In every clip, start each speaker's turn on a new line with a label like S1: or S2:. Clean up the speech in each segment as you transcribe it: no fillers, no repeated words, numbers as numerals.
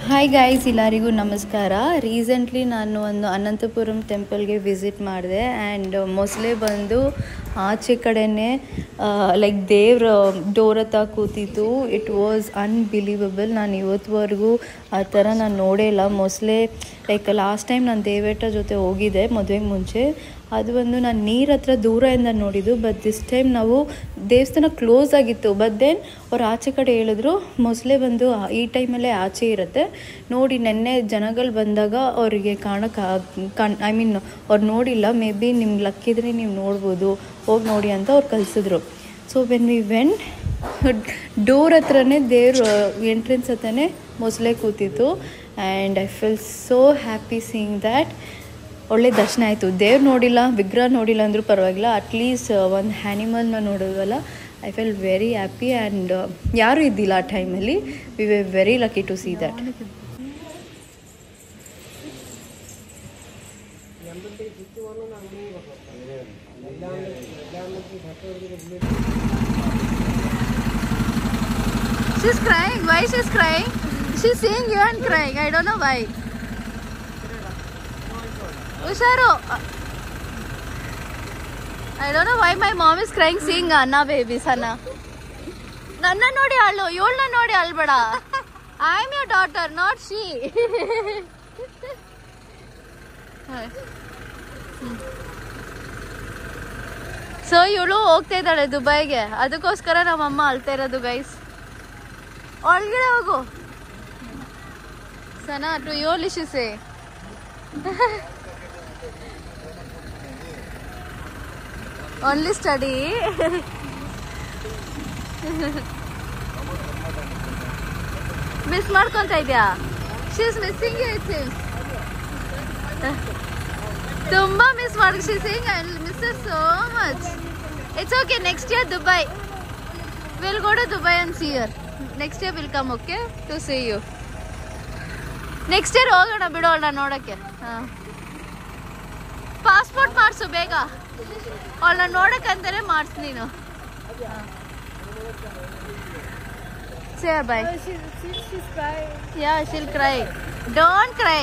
S1: Hi guys, ಎಲ್ಲರಿಗೂ ನಮಸ್ಕಾರ. Recently ನಾನು ಒಂದು ಅನಂತಪುರಂ ಟೆಂಪಲ್ಗೆ ವಿಸಿಟ್ ಮಾಡಿದೆ. ಆ್ಯಂಡ್ ಮೊಸಳೆ ಬಂದು ಆಚೆ ಕಡೆಯೇ ಲೈಕ್ ದೇವ್ರ ಡೋರ್ ಹತ್ರ ಕೂತಿತ್ತು. It was unbelievable. ನಾನು ಇವತ್ತುವರೆಗೂ ಆ ಥರ ನಾನು ನೋಡೇ ಇಲ್ಲ. ಮೊಸಳೆ ಲೈಕ್ ಲಾಸ್ಟ್ ಟೈಮ್ ನಾನು ದೇವೇಟ ಜೊತೆ ಹೋಗಿದ್ದೆ ಮದುವೆಗೆ ಮುಂಚೆ. ಅದು ಒಂದು ನಾನು ನೀರ ಹತ್ರ ದೂರದಿಂದ ನೋಡಿದ್ದು. ಬಟ್ ದಿಸ್ ಟೈಮ್ ನಾವು ದೇವಸ್ಥಾನ ಕ್ಲೋಸ್ ಆಗಿತ್ತು. ಬಟ್ ದೆನ್ ಅವ್ರು ಆಚೆ ಕಡೆ ಹೇಳಿದ್ರು ಮೊಸಳೆ ಬಂದು ಈ ಟೈಮಲ್ಲೇ ಆಚೆ ಇರುತ್ತೆ ನೋಡಿ. ನೆನ್ನೆ ಜನಗಳು ಬಂದಾಗ ಅವರಿಗೆ ಐ ಮೀನ್ ಅವ್ರು ನೋಡಿಲ್ಲ. ಮೇ ಬಿ ನಿಮ್ಗೆ ಲಕ್ಕಿದ್ರೆ ನೀವು ನೋಡ್ಬೋದು, ಹೋಗಿ ನೋಡಿ ಅಂತ ಅವ್ರು ಕಲಿಸಿದ್ರು. So when we went, door ಹತ್ರನೇ ದೇವ್ರ ಎಂಟ್ರೆನ್ಸ್ ಹತ್ರನೇ ಮೊಸಳೆ ಕೂತಿತ್ತು. And I feel so happy seeing that. ಒಳ್ಳೆ ದರ್ಶನ ಆಯಿತು. ದೇವ್ರು ನೋಡಿಲ್ಲ, ವಿಗ್ರಹ ನೋಡಿಲ್ಲ ಅಂದರೂ ಪರವಾಗಿಲ್ಲ, ಅಟ್ಲೀಸ್ಟ್ ಒಂದು ಆ್ಯನಿಮಲ್ನ ನೋಡಿದ್ವಲ್ಲ. I feel very happy. And ಯಾರೂ ಇದ್ದಿಲ್ಲ ಆ ಟೈಮಲ್ಲಿ. We were very lucky to see that.
S2: She's crying. Why she's crying? She's seeing you and crying. I don't know why. Usharu. I don't know why my mom is crying seeing Anna baby Sana. Nanna nodi allu, yolna nodi albada. I am your daughter, not she. So ಇವಳು ಹೋಗ್ತಾ ಇದ್ದಾಳೆ ದುಬೈಗೆ. ಅದಕ್ಕೋಸ್ಕರ ನಮ್ಮಮ್ಮ ಅಳ್ತಾ ಇರೋದು guys. ಒಳಗಡೆ ಹೋಗು ಸನಾ. ಟು ಯು ಲಿಶಿಸೆ. Only study. ಮಿಸ್ ಮಾಡ್ಕೊಂತ ಇದೆಯಾ? She is missing you. It seems ತುಂಬಾ ಮಿಸ್ ಮಾಡಿ. She saying I miss her so much. It's okay. Next year Dubai. Will go to Dubai and see here. Next year will come, okay, to see you. Next year ಹೋಗೋಣ ಬಿಡೋಣ ನೋಡೋಕ್ಕೆ. ಹಾಂ, passport ಮಾಡಿಸು ಬೇಗ. ಅವಳನ್ನ ನೋಡೋಕ್ಕಂತಾನೆ ಮಾಡಿಸ್ ನೀನು. Say bye. Yeah, she'll cry. Don't cry.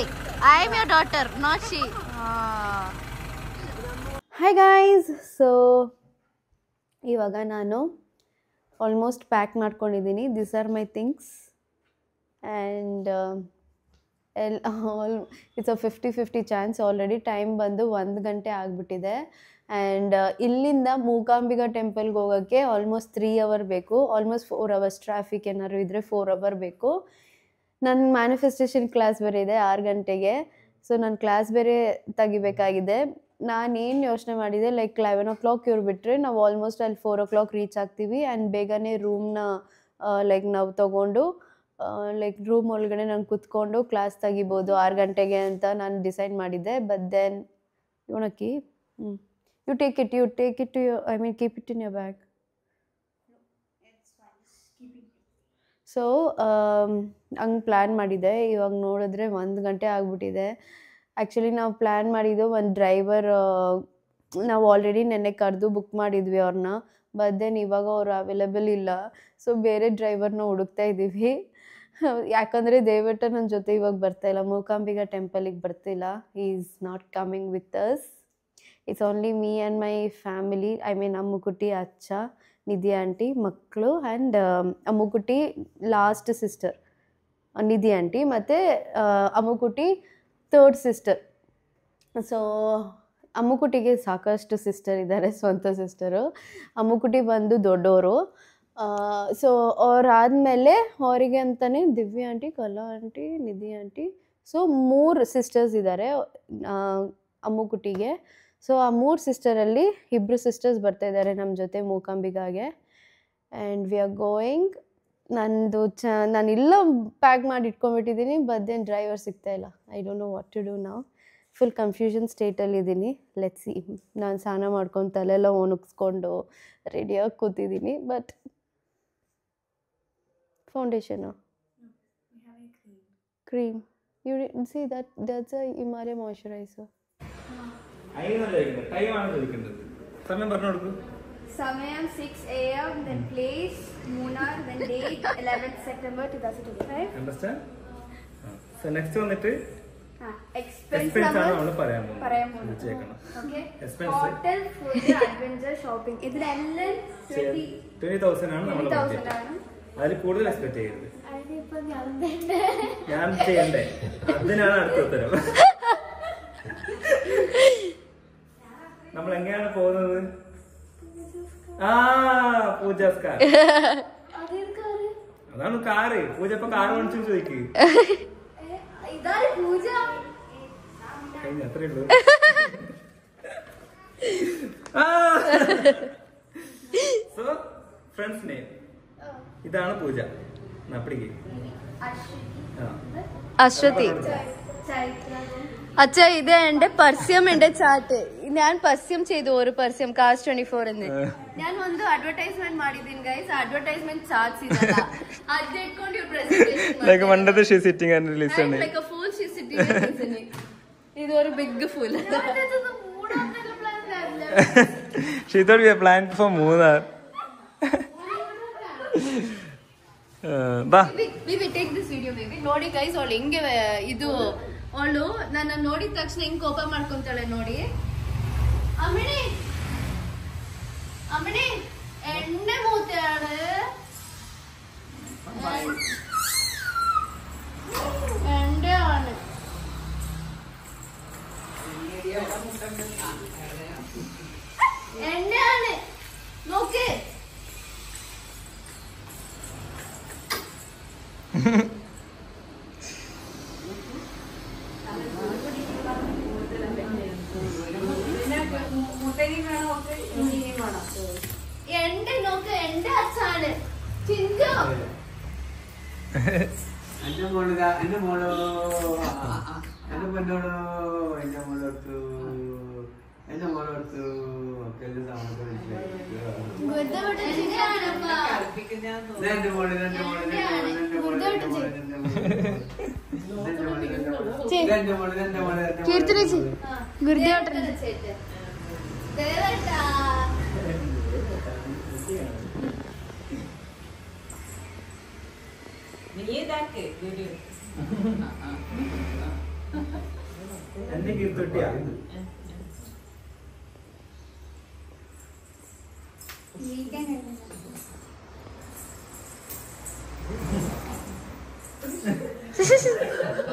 S2: I am your daughter, not she.
S1: Hi guys. So ಇವಾಗ ನಾನು ಆಲ್ಮೋಸ್ಟ್ ಪ್ಯಾಕ್ ಮಾಡ್ಕೊಂಡಿದ್ದೀನಿ. This are my things. And it's a 50-50 chance. Already time ಬಂದು 1 ಗಂಟೆ ಆಗಿಬಿಟ್ಟಿದೆ. ಆ್ಯಂಡ್ ಇಲ್ಲಿಂದ ಮೂಕಾಂಬಿಕಾ ಟೆಂಪಲ್ಗೆ ಹೋಗೋಕ್ಕೆ ಆಲ್ಮೋಸ್ಟ್ 3 ಅವರ್ ಬೇಕು. Almost 4 hours. ಟ್ರಾಫಿಕ್ ಏನಾದ್ರು ಇದ್ದರೆ 4 ಅವರ್ ಬೇಕು. ನನ್ನ ಮ್ಯಾನಿಫೆಸ್ಟೇಷನ್ ಕ್ಲಾಸ್ ಬೇರೆ ಇದೆ 6 ಗಂಟೆಗೆ. ಸೊ ನಾನು ಕ್ಲಾಸ್ ಬೇರೆ ತೆಗಿಬೇಕಾಗಿದೆ. ನಾನೇನು ಯೋಚನೆ ಮಾಡಿದೆ, ಲೈಕ್ 11 o'clock ಇವ್ರು ಬಿಟ್ಟರೆ ನಾವು ಆಲ್ಮೋಸ್ಟ್ ಅಲ್ಲಿ 4 o'clock ರೀಚ್ ಆಗ್ತೀವಿ. ಆ್ಯಂಡ್ ಬೇಗನೆ ರೂಮ್ನ ಲೈಕ್ ನಾವು ತೊಗೊಂಡು ಲೈಕ್ ರೂಮ್ ಒಳಗಡೆ ನಾನು ಕೂತ್ಕೊಂಡು ಕ್ಲಾಸ್ ತೆಗಿಬೋದು 6 ಗಂಟೆಗೆ ಅಂತ ನಾನು ಡಿಸೈಡ್ ಮಾಡಿದ್ದೆ. ಬಟ್ ದೆನ್ ಇವನಕ್ಕಿ you take it to you, I mean keep it in your bag. So ಹಂಗೆ ಪ್ಲ್ಯಾನ್ ಮಾಡಿದ್ದೆ. ಇವಾಗ ನೋಡಿದ್ರೆ 1 ಗಂಟೆ ಆಗಿಬಿಟ್ಟಿದೆ. ಆ್ಯಕ್ಚುಲಿ ನಾವು ಪ್ಲ್ಯಾನ್ ಮಾಡಿದ್ದು ಒಂದು ಡ್ರೈವರ್ ನಾವು ಆಲ್ರೆಡಿ ನೆನ್ನೆ ಕರೆದು ಬುಕ್ ಮಾಡಿದ್ವಿ ಅವ್ರನ್ನ. ಬಟ್ ದೆನ್ ಇವಾಗ ಅವರು ಅವೈಲೇಬಲ್ ಇಲ್ಲ. ಸೊ ಬೇರೆ ಡ್ರೈವರ್ನ ಹುಡುಕ್ತಾ ಇದ್ದೀವಿ. ಯಾಕಂದರೆ ದಯವಿಟ್ಟು ನನ್ನ ಜೊತೆ ಇವಾಗ ಬರ್ತಾಯಿಲ್ಲ, ಮೂಕಾಂಬಿಕಾ ಟೆಂಪಲಿಗೆ ಬರ್ತಿಲ್ಲ. He is not coming with us. It's only me and my family. I mean Ammukutty, ಅಚ್ಚ, ನಿಧಿ ಆಂಟಿ, ಮಕ್ಕಳು, and Ammukutty last sister Nidhi aunty, ಮತ್ತು ಅಮ್ಮುಕುಟಿ 3rd ಸಿಸ್ಟರ್. ಸೊ ಅಮ್ಮುಕುಟಿಗೆ ಸಾಕಷ್ಟು ಸಿಸ್ಟರ್ ಇದ್ದಾರೆ, ಸ್ವಂತ ಸಿಸ್ಟರು. ಅಮ್ಮುಕುಟಿ ಬಂದು ದೊಡ್ಡವರು. ಸೊ ಅವರಾದಮೇಲೆ ಅವರಿಗೆ ಅಂತಲೇ ದಿವ್ಯಾ ಆಂಟಿ, ಕಲಾ ಆಂಟಿ, ನಿಧಿ ಆಂಟಿ, ಸೊ 3 ಸಿಸ್ಟರ್ಸ್ ಇದ್ದಾರೆ ಅಮ್ಮುಕುಟಿಗೆ. ಸೊ ಆ 3 ಸಿಸ್ಟರಲ್ಲಿ 2 ಸಿಸ್ಟರ್ಸ್ ಬರ್ತಾಯಿದ್ದಾರೆ ನಮ್ಮ ಜೊತೆ ಮೂಕಾಂಬಿಕಾಗೆ. And we are going. ನಾನು ಇಲ್ಲ ಪ್ಯಾಕ್ ಮಾಡಿ ಇಟ್ಕೊಂಡ್ಬಿಟ್ಟಿದ್ದೀನಿ. ಬಟ್ ದೆನ್ ಡ್ರೈವರ್ ಸಿಗ್ತಾಯಿಲ್ಲ. I don't know what to do ನಾವು. ಫುಲ್ ಕನ್ಫ್ಯೂಷನ್ ಸ್ಟೇಟಲ್ಲಿದ್ದೀನಿ. Let's see. ನಾನು ಸ್ನಾನ ಮಾಡ್ಕೊಂಡು ತಲೆಲ್ಲ ಒಣಗಿಸ್ಕೊಂಡು ರೆಡಿಯಾಗಿ ಕೂತಿದ್ದೀನಿ. But foundation cream you see that's a Himalaya moisturiser.
S3: Samayam 6 AM, then place, Munnar, then date 11th September 2025.
S4: Understand? Next വന്നിട്ട്
S3: expense
S4: ആണ് നമ്മൾ പറയാൻ
S3: പറയാൻ
S4: പോകുന്നത്.
S3: പോകുന്നത്. Okay.
S4: Expense.
S3: Hotel, food, adventure, shopping. ഇതിലെല്ലാം
S4: 20,000 ആണ് നമ്മൾ
S3: 20,000 ആണ്.
S4: അതിൽ കൂടുതൽ എക്സ്പെക്ട് ചെയ്യരുത്.
S3: അതിനിപ്പോ ഞാൻ തന്നെ.
S4: ഞാൻ ചെയ്യണ്ടേ? അതിനാണ് അടുത്ത ഉത്തരം. നമ്മൾ എങ്ങനെയാണ് പോകുന്നത്? പൂജാസ് കാർ. അതാണ് കാറ്. പൂജ ഇപ്പൊ കാറ് മേടിച്ചു ചോദിക്ക്.
S3: ഇതാണ് പൂജ.
S4: അത്രേ ഉള്ളൂ. സോ ഫ്രണ്ട്സ് നെയിം ഇതാണ് പൂജ. പിടിക്ക്.
S2: അശ്വതി. അച്ഛാ ഇത് എന്റെ പരസ്യം എന്റെ ചാറ്റ് ഞാൻ ಪರ್ಸ್ಯಂ ചെയ്തു ഒരു ಪರ್ಸ್ಯಂ കാസ് 24 എന്ന് ഞാൻ ಒಂದು ಅಡ್ವರ್ಟೈಸ್ಮೆಂಟ್ ಮಾಡಿದೀನಿ ಗೈಸ್ ಅಡ್ವರ್ಟೈಸ್ಮೆಂಟ್ ಚಾರ್ಜ್ ಇದಲ್ಲ ಅದು ಇಟ್ಕೊಂಡು ಇವ್ರು presentation
S4: like wonder she sitting and listening
S2: like a fool she sitting and listening ಇದು ഒരു big full
S4: she thought we are planned for Munnar bye
S2: we will take this video maybe ನೋಡಿ guys ಅವಳು ಹೆಂಗೆ ಇದು ಅವಳು ನನ್ನ ನೋಡಿದ ತಕ್ಷಣ ಹೆಂಗ್ ಕೋಪ ಮಾಡ್ಕೊಂತಾಳೆ ನೋಡಿ അമ്മിണി അമ്മിണി എന്നെ മൂത്തയാണ് എന്റെ ആണ് എന്റെ ആണ് നോക്ക് എന്റെ നോക്ക് എന്റെ അച്ഛാണ് ചിഞ്ചു
S5: എന്റെ മോളോ എന്റെ പൊന്നോടോ എന്റെ മോളോർത്തു എന്റെ മോളോർത്തു ഒക്കെ എന്റെ
S2: കീർത്തനേച്ചി ഗുരുദേവട്ടൻ
S4: എന്നെ കീർത്തിട്ടിയാ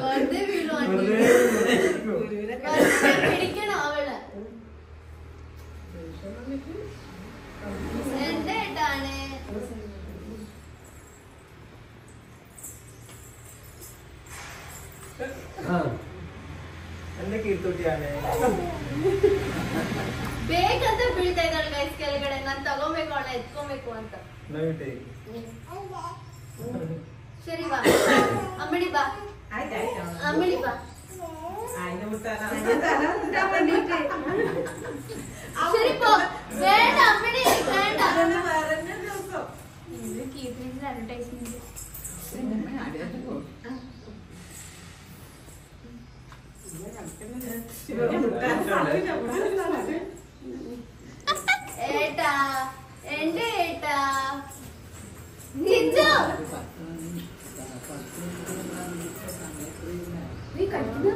S2: വെറുതെ വീണു പിടിക്കണം അവള് എന്റെ ഏട്ടാണ്
S4: എന്നെ കീർത്തിട്ടിയാണ്
S2: ಬೇಕಂತ ಬೀಳ್ತಾ ಇದ್ದಾಳೆ ಗೈಸ್ ಕೆಳಗಡೆ ನಾನ್ ತಗೋಬೇಕು ಅವಳ ಎತ್ಕೋಬೇಕು ಅಂತ ಸರಿ ಬಾ ಅಮ್ಮಡಿ ಬಾ ಅಮ್ಮಡಿ ಬಾ ಸರಿ ಪೋ ಬೇಡ ಅಮ್ಮಡಿ ಬೇಡ
S3: അഡ്വർടൈസ്മെന്റ്
S2: ഏട്ടാ എന്റെ ഏട്ടാ ചിഞ്ചു നീ കളിക്കുന്ന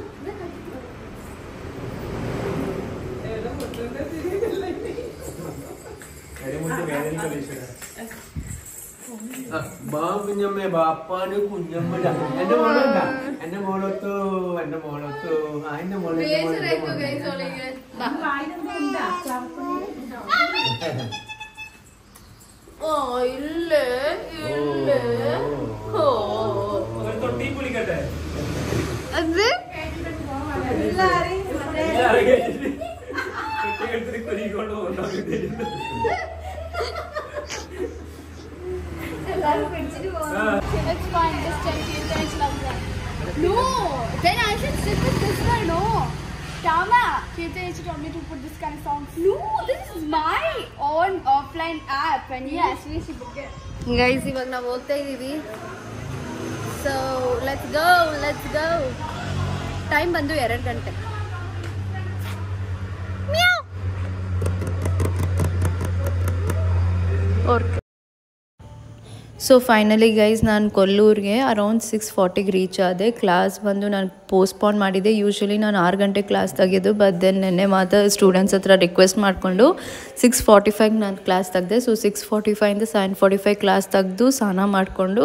S5: കുഞ്ഞമ്മേ ബാപ്പാന് കുഞ്ഞമ്മ എന്റെ മോളുണ്ടാ എന്റെ മോളൊത്തു എന്റെ മോളൊത്തു എന്റെ മോള്
S2: ಬೇಜಾರಾಯ್ತು ಗೈಸ್ ಅವಳಿಗೆ ഓ ഇല്ലേ ഇല്ലേ ഓ
S4: തൊട്ടി കുളിക്കട്ടെ
S2: അത്
S4: കുളിക്കൊണ്ട്
S3: It's fine, just tell Kirtan's love that. No! Then I should sit with this guy, no! Tama! Kirtan told me to put this kind of songs. No! This is my own offline app and yes, we should get.
S2: Guys ಇವಾಗ ನಾವು ಹೋಗ್ತಾ ಇದೀವಿ so let's go time ಬಂದು 2 ಗಂಟೆ
S1: so finally guys ನಾನು ಕೊಲ್ಲೂರಿಗೆ around 6:40ಗೆ reach ಆದೆ. Class ಬಂದು ನಾನು ಪೋಸ್ಟ್ಪೋನ್ ಮಾಡಿದ್ದೆ. ಯೂಶ್ವಲಿ ನಾನು 6 ಗಂಟೆ ಕ್ಲಾಸ್ ತೆಗೆದು ದೆನ್ ನೆನ್ನೆ ಮಾತ್ರ ಸ್ಟೂಡೆಂಟ್ಸ್ ಹತ್ರ ರಿಕ್ವೆಸ್ಟ್ ಮಾಡಿಕೊಂಡು 6:45ಗೆ ನಾನು ಕ್ಲಾಸ್ ತೆಗೆದೆ. ಸೊ 6:45ಇಂದ 7:45 ಕ್ಲಾಸ್ ತೆಗೆದು ಸ್ನಾನ ಮಾಡಿಕೊಂಡು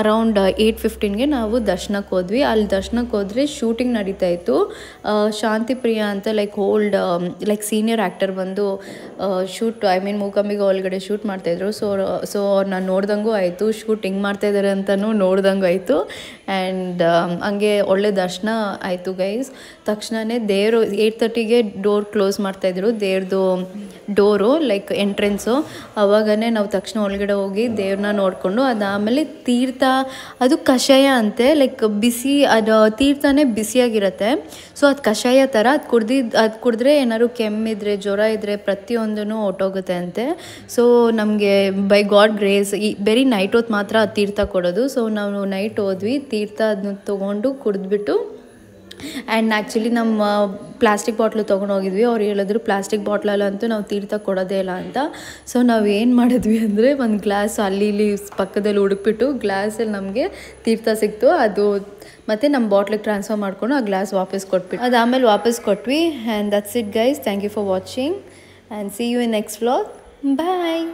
S1: ಅರೌಂಡ್ 8:15ಗೆ ನಾವು ದರ್ಶನಕ್ಕೆ ಹೋದ್ವಿ. ಅಲ್ಲಿ ದರ್ಶನಕ್ಕೆ ಹೋದರೆ ಶೂಟಿಂಗ್ ನಡೀತಾ ಇತ್ತು. ಶಾಂತಿ ಪ್ರಿಯಾ ಅಂತ ಲೈಕ್ ಸೀನಿಯರ್ ಆ್ಯಕ್ಟರ್ ಬಂದು ಮೂಕಾಂಬಿಗೆ ಒಳಗಡೆ ಶೂಟ್ ಮಾಡ್ತಾಯಿದ್ರು. ಸೊ ನಾನು ನೋಡ್ದಂಗೂ ಆಯಿತು, ಶೂಟ್ ಹಿಂಗೆ ಮಾಡ್ತಾಯಿದ್ದಾರೆ ಅಂತಲೂ ನೋಡ್ದಂಗೂ ಆಯಿತು. ಆ್ಯಂಡ್ ಹಂಗೆ ಒಳ್ಳೆ ದರ್ಶನ ಆಯಿತು ಗೈಸ್. ತಕ್ಷಣವೇ ದೇವರು 8:30ಗೆ ಡೋರ್ ಕ್ಲೋಸ್ ಮಾಡ್ತಾಯಿದ್ರು, ದೇವ್ರದ್ದು ಡೋರು ಲೈಕ್ ಎಂಟ್ರೆನ್ಸು. ಆವಾಗನೇ ನಾವು ತಕ್ಷಣ ಒಳಗಡೆ ಹೋಗಿ ದೇವ್ರನ್ನ ನೋಡಿಕೊಂಡು ಅದಾದಮೇಲೆ ತೀರ್ಥ, ಅದು ಕಷಾಯ ಅಂತೆ, ಲೈಕ್ ಬಿಸಿ, ಅದು ತೀರ್ಥನೇ ಬಿಸಿಯಾಗಿರುತ್ತೆ. ಸೊ ಅದು ಕಷಾಯ ಥರ ಅದು ಕುಡಿದ್ರೆ ಏನಾದ್ರು ಕೆಮ್ಮಿದ್ರೆ ಜ್ವರ ಇದ್ದರೆ ಪ್ರತಿಯೊಂದೂ ಹೊರ್ಟೋಗುತ್ತೆ ಅಂತೆ. ಸೊ ನಮಗೆ ಬೈ ಗಾಡ್ ಗ್ರೇಸ್ ಬರೀ ನೈಟ್ ಹೊತ್ತು ಮಾತ್ರ ಅದು ತೀರ್ಥ ಕೊಡೋದು. ಸೊ ನಾವು ನೈಟ್ ಹೋದ್ವಿ, ತೀರ್ಥ ಅದನ್ನ ತೊಗೊಂಡು ಕುಡಿದ್ಬಿಟ್ಟು. ಆ್ಯಂಡ್ ಆ್ಯಕ್ಚುಲಿ ನಮ್ಮ ಪ್ಲಾಸ್ಟಿಕ್ ಬಾಟ್ಲು ತೊಗೊಂಡು ಹೋಗಿದ್ವಿ. ಅವ್ರು ಹೇಳಿದ್ರು ಪ್ಲಾಸ್ಟಿಕ್ ಬಾಟ್ಲಲ್ಲಂತೂ ನಾವು ತೀರ್ಥ ಕೊಡೋದೇ ಇಲ್ಲ ಅಂತ. ಸೊ ನಾವು ಏನು ಮಾಡಿದ್ವಿ ಅಂದರೆ ಒಂದು ಗ್ಲಾಸ್ ಅಲ್ಲಿ ಇಲ್ಲಿ ಪಕ್ಕದಲ್ಲಿ ಹುಡುಕ್ಬಿಟ್ಟು ಗ್ಲಾಸಲ್ಲಿ ನಮಗೆ ತೀರ್ಥ ಸಿಕ್ತು. ಅದು ಮತ್ತು ನಮ್ಮ ಬಾಟ್ಲಿಗೆ ಟ್ರಾನ್ಸ್ಫರ್ ಮಾಡಿಕೊಂಡು ಆ ಗ್ಲಾಸ್ ವಾಪಸ್ ಕೊಟ್ಬಿಟ್ಟು ಅದಾದಮೇಲೆ ವಾಪಸ್ ಕೊಟ್ವಿ. And that's it guys. Thank you for watching and see you in next vlog. Bye.